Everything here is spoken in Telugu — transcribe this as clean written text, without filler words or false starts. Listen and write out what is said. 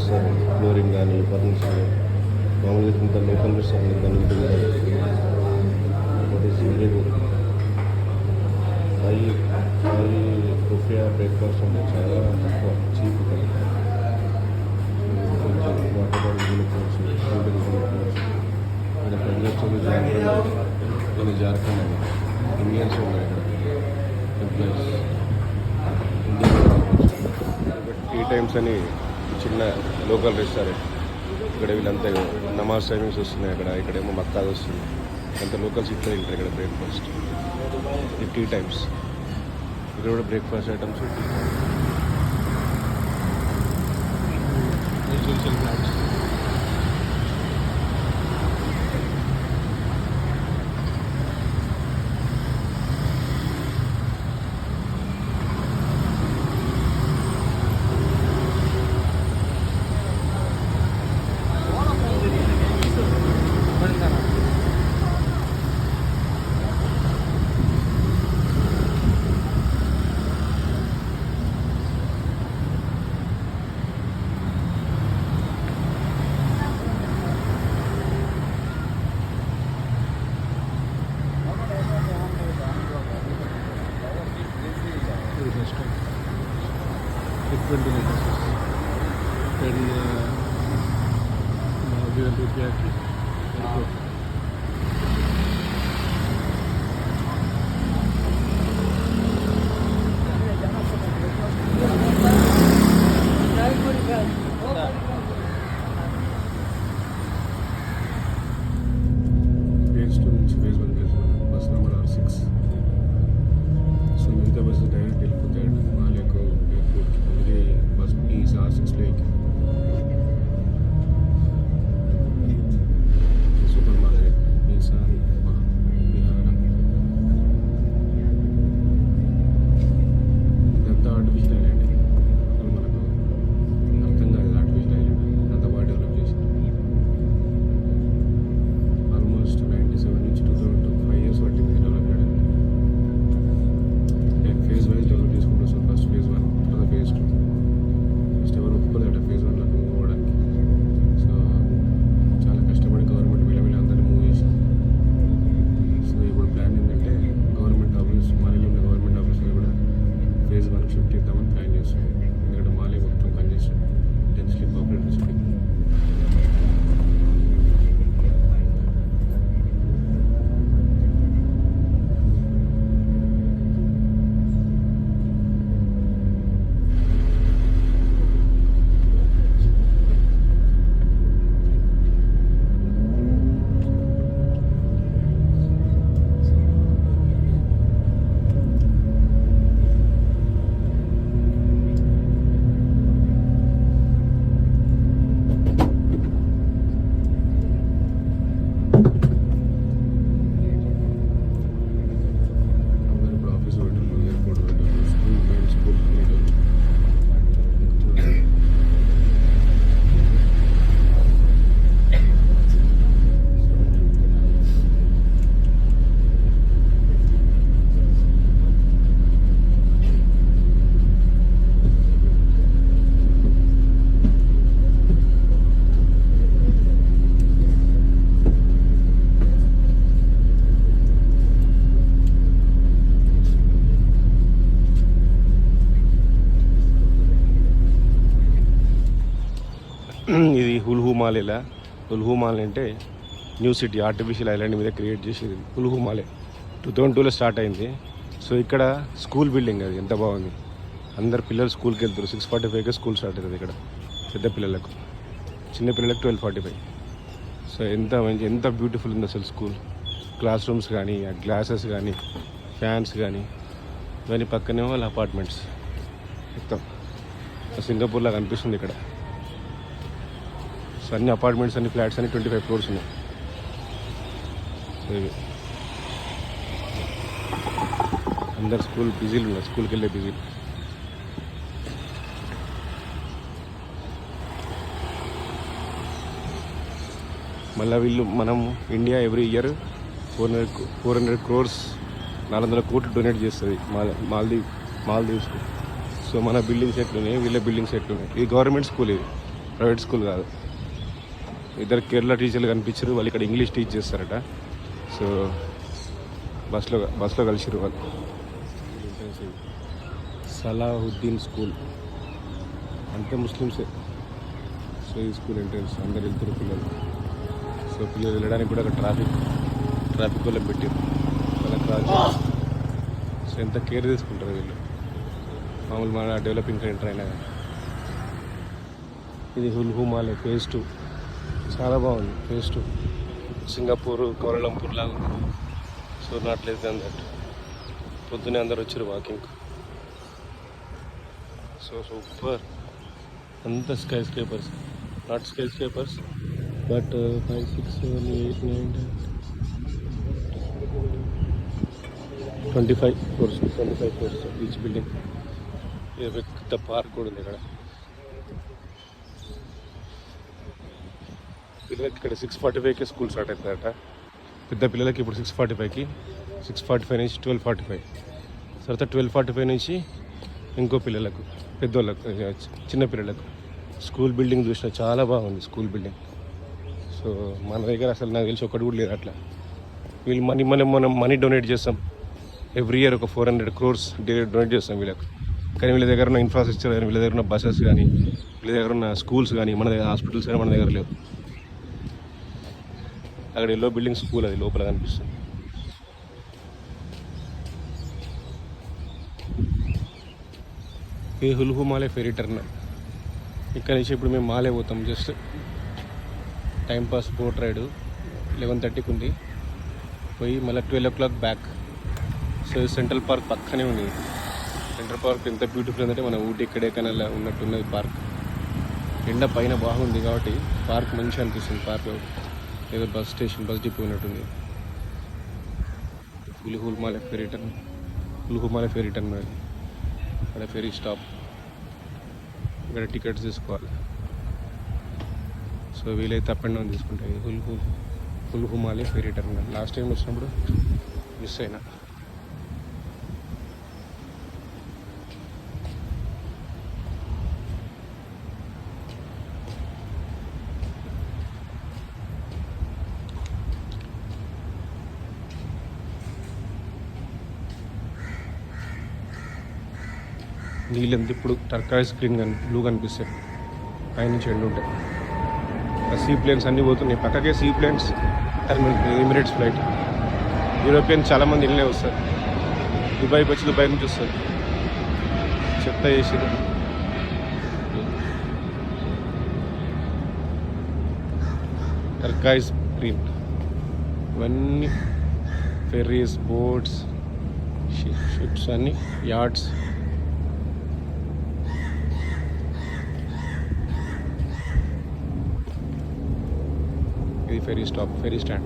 ఇస్తారు. ఫ్లోరింగ్ కానీ ఫర్నిచర్ మామూలుగా ఇంత లోకల్ రెస్టారెంట్ ఇంత నీట్గా that is very good. High high రూపాయ బ్రేక్ఫాస్ట్ అంటే చాలా తక్కువ చీప్ కదా. కొంచెం వాటర్ బాటిల్ కొనుక్కోవచ్చు, కూల్ కొనుక్కోవచ్చు. ఇక్కడ ప్రజలు వచ్చేది జార్ఖండ్, నేను జార్ఖండ్ అని ఇండియన్స్ ఉన్నారు ఇక్కడ ఎంప్లాయీస్. టీ టైమ్స్ అని చిన్న లోకల్ రెస్టారెంట్. ఇక్కడ వీళ్ళంతా నమాజ్ టైమింగ్స్ వస్తున్నాయి. ఇక్కడేమో మక్కాది వస్తుంది. అంత లోకల్స్ ఇట్లా తింటారు ఇక్కడ బ్రేక్ఫాస్ట్. ఈ టీ టైమ్స్ ఇక్కడ కూడా బ్రేక్ఫాస్ట్ ఐటమ్స్ టీ టైమ్స్. रुपया की phase 2 నుంచి phase 1 వెళ్తున్నాం. Bus number R6. సో మిగతా బస్సు డైరెక్ట్ వెళ్ళిపోతాయి మాలేకు ఎయిర్పోర్ట్కి. అందుకే బస్ ఈ R6లో ఎక్కి సూపర్ మార్కెట్ నిసాన్ విహార ఇదంతా ఆర్టిఫిషియల్ ఐలాండ్. అసలు మనకు అర్థం కాదు ఆర్టిఫిషియల్ ఐలాండ్ అంత బాగా డెవలప్ చేశారు. ఆల్మోస్ట్ 97 నుంచి 2005 ఇయర్స్ పట్టింది డెవలప్ చేయడానికి. అంటే ఫేజ్ వైజ్ డెవలప్ చేసుకుంటూ వస్తుంది. ఫస్ట్ phase 1, తర్వాత phase 2. ఫస్ట్ ఎవరు ఒప్పుకోలేట phase 1లోకి మూవ్ అవ్వడానికి. సో చాలా కష్టపడి గవర్నమెంట్ వీళ్ళ అందరినీ మూవ్ చేసింది. సో ఇప్పుడు ప్లాన్ ఏంటంటే గవర్నమెంట్ ఆఫీస్ మాలీలో ఉన్న గవర్నమెంట్ ఆఫీస్లో కూడా phase 1 షిఫ్ట్ చేద్దామని ప్లాన్ చేస్తుంది. ఎందుకంటే మాలీ మొత్తం కంజెస్టెడ్ డెన్స్లీ పాపులేటెడ్ సిటీ. ఇది హుల్హు మాలేలా. హుల్హు మాల్ అంటే న్యూ సిటీ ఆర్టిఫిషియల్ ఐలాండ్ మీద క్రియేట్ చేసేది హుల్హు మాలే. 2002లో స్టార్ట్ అయింది. సో ఇక్కడ స్కూల్ బిల్డింగ్ అది ఎంత బాగుంది. అందరు పిల్లలు స్కూల్కి వెళ్తారు. 6:45కి స్కూల్ స్టార్ట్ అవుతుంది ఇక్కడ పెద్ద పిల్లలకు. చిన్న పిల్లలకు 12:45. సో ఎంత బ్యూటిఫుల్ ఉంది అసలు స్కూల్. క్లాస్ రూమ్స్ కానీ, ఆ గ్లాసెస్ కానీ, ఫ్యాన్స్ కానీ, ఇవన్నీ పక్కనే వాళ్ళ అపార్ట్మెంట్స్. మొత్తం సింగపూర్లా కనిపిస్తుంది ఇక్కడ. సో అన్ని అపార్ట్మెంట్స్, అన్ని ఫ్లాట్స్ అన్ని 25 ఫ్లోర్స్ ఉన్నాయి. సో ఇవి అందరు స్కూల్ బిజీలు ఉన్నారు, స్కూల్కి వెళ్ళే బిజీలు. మళ్ళీ మనం ఇండియా ఎవ్రీ ఇయర్ 400 crores 400 కోట్లు డొనేట్ చేస్తుంది మాల్దీవ్స్కు. సో మన బిల్డింగ్స్ ఎట్లున్నాయి, వీళ్ళ బిల్డింగ్స్ ఎట్లున్నాయి. ఇది గవర్నమెంట్ స్కూల్. ఇది ప్రైవేట్ స్కూల్ కాదు. ఇద్దరు కేరళ టీచర్లు కనిపించారు, వాళ్ళు ఇక్కడ ఇంగ్లీష్ టీచ్ చేస్తారట. సో బస్లో కలిసిరు వాళ్ళు. సలాహుద్దీన్ స్కూల్ అంతే ముస్లిమ్సే. సో ఈ స్కూల్ ఎంట్రన్స్ అందరు వెళ్తారు పిల్లలు. సో పిల్లలు వెళ్ళడానికి కూడా అక్కడ ట్రాఫిక్ వల్ల పెట్టారు వాళ్ళ క్రాస్. సో ఎంత కేర్ తీసుకుంటారు వీళ్ళు, మామూలు మన డెవలపింగ్ సెంటర్ అయినా. ఇది హుల్హు మాలే ఫేజ్ 2, చాలా బాగుంది. ఫేజ్ 2 సింగపూర్ కౌలాలంపూర్ లాగా ఉంది. So not less than that. పొద్దునే అందరు వచ్చారు వాకింగ్. So super. అంత skyscrapers, not skyscrapers but 5, 6, 7, 8, 9, 25 floors each building. పెద్ద పార్క్ కూడా ఉంది ఇక్కడ. పిల్లలకి ఇక్కడ 6:45కి స్కూల్ స్టార్ట్ అవుతుందట. పెద్ద పిల్లలకి ఇప్పుడు 6:45కి, 6:45 నుంచి 12:45, తర్వాత 12:45 నుంచి ఇంకో పిల్లలకు, పెద్దోళ్ళకు, చిన్న పిల్లలకు. స్కూల్ బిల్డింగ్ చూసిన చాలా బాగుంది స్కూల్ బిల్డింగ్. సో మన దగ్గర అసలు నాకు తెలిసి ఒకటి కూడా లేదు అట్లా. వీళ్ళు మనం మనీ డొనేట్ చేస్తాం ఎవ్రీ ఇయర్. ఒక 400 crores డొనేట్ చేస్తాం వీళ్ళకు. కానీ వీళ్ళ దగ్గర ఉన్న ఇన్ఫ్రాస్ట్రక్చర్ కానీ, వీళ్ళ దగ్గర ఉన్న బస్సెస్ కానీ, వీళ్ళ దగ్గర ఉన్న స్కూల్స్ కానీ, మన దగ్గర హాస్పిటల్స్ కానీ మన దగ్గర లేవు. అక్కడ ఎల్లో బిల్డింగ్ స్కూల్, అది లోపల కనిపిస్తుంది. ఇది హుల్హు మాలే ఫెరీ టర్మినల్. ఇక్కడ నుంచి ఇప్పుడు మేము మాలే పోతాం. జస్ట్ టైంపాస్ బోట్ రైడ్ 11:30కి ఉంది. పోయి మళ్ళీ 12 o'clock back. So central park పక్కనే ఉంది. సెంట్రల్ పార్క్ ఎంత బ్యూటిఫుల్ ఉందంటే మన ఊటీ ఎక్కడెక్కడలా ఉన్నట్టున్నది పార్క్. ఎండ పైన బాగుంది కాబట్టి పార్క్ మంచిగా అనిపిస్తుంది. పార్క్ ఏదో బస్ డిపో ఉన్నట్టుంది. హుల్హు మాలే ఫెరీ టర్మినల్. అక్కడ ఫెరీ స్టాప్, ఇక్కడ టికెట్స్ తీసుకోవాలి. సో వీలైతే అప్ అండ్ డౌన్ తీసుకుంటాయి. హుల్హు మాలే ఫెరీ టర్మినల్ లాస్ట్ టైం వచ్చినప్పుడు మిస్ అయినా. నీళ్ళంతా ఇప్పుడు టర్కాయిస్ గ్రీన్ బ్లూ కనిపిస్తాయి. పైనుంచి ఎండు ఉంటాయి. సీ ప్లేన్స్ అన్నీ పోతున్నాయి. పక్కకే sea planes terminal, Emirates flight. European చాలామంది ఇళ్ళనే వస్తారు. దుబాయ్కి వచ్చి దుబాయ్ నుంచి వస్తారు. చెత్త చేసి టర్కాయిస్ గ్రీన్. ఇవన్నీ ఫెర్రీస్, బోట్స్, షిప్స్ అన్నీ, యార్డ్స్. ఇది ఫెరీ స్టాప్, ఫెరీ స్టాండ్.